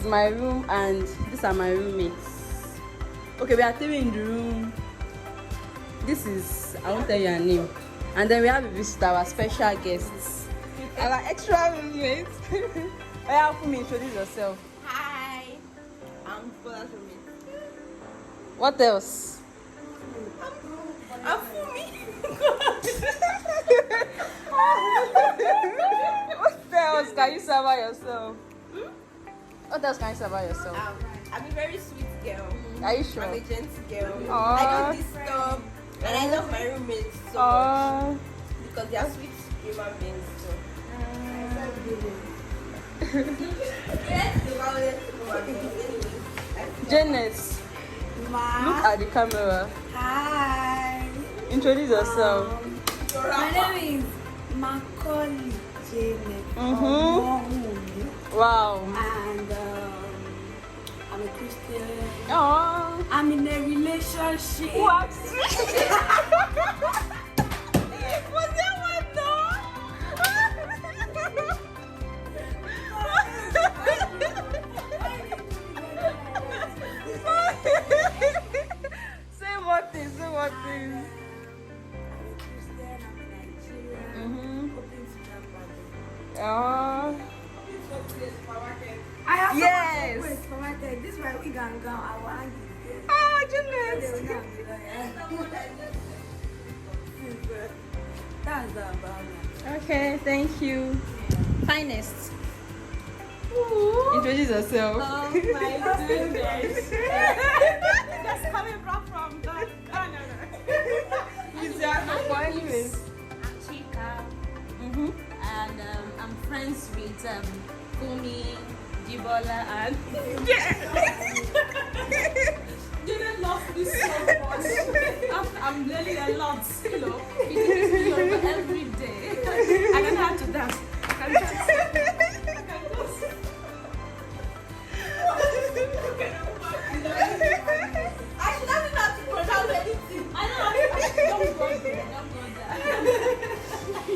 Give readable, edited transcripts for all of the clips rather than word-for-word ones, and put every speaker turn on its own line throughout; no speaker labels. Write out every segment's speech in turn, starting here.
my room and these are my roommates. Okay, we are three in the room. This is, I won't tell you her name. And then we have a visitor, our special guests. Our extra roommates. Help me introduce yourself.
Hi, I'm Bola's roommate.
What else?
I'm Fumi.
What else can you say about yourself? What else can you say about yourself?
I'm a very sweet girl.
Are you sure?
I'm a gentle girl.
Aww.
I don't disturb, and I love my roommates so much because they are sweet human beings. So.
Janice, look at the camera.
Hi.
Introduce yourself.
My name is Macaulay Janet.
Wow.
And I'm a Christian.
Aww.
I'm in a relationship.
What? Was there one though? Say what thing, say what thing.
I'm a Christian. I'm a Nigerian. Hoping to get married. I have
Yes.
to wait for my day. This is where we can go. I will hang it.
Ah,
They will
Janice.
not be there. That's the about it.
Okay, thank you. Finest. Introduce yourself.
Oh my goodness. That's coming from Canada.
But anyways.
I'm Chika,
Mm-hmm.
and I'm friends with Kumi, Jibola, and Jaden loves me so much. I'm learning a lot, you know. He teaches me Yoruba every day. I don't have to dance. I can dance.
I should not even have to pronounce anything.
I know. Don't go there. Don't go there.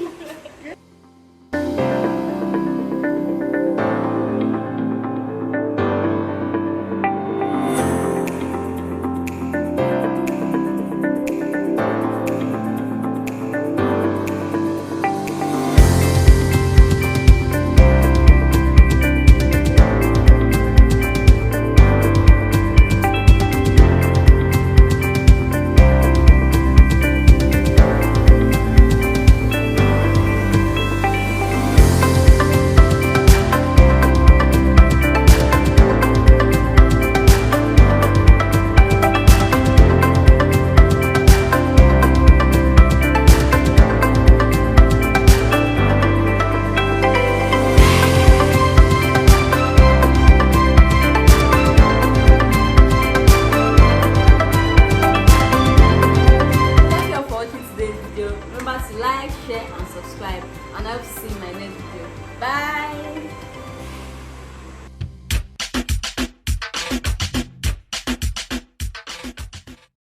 Thank you all for watching today's video. Remember to like, share, and subscribe. And I hope to see you in my next video. Bye.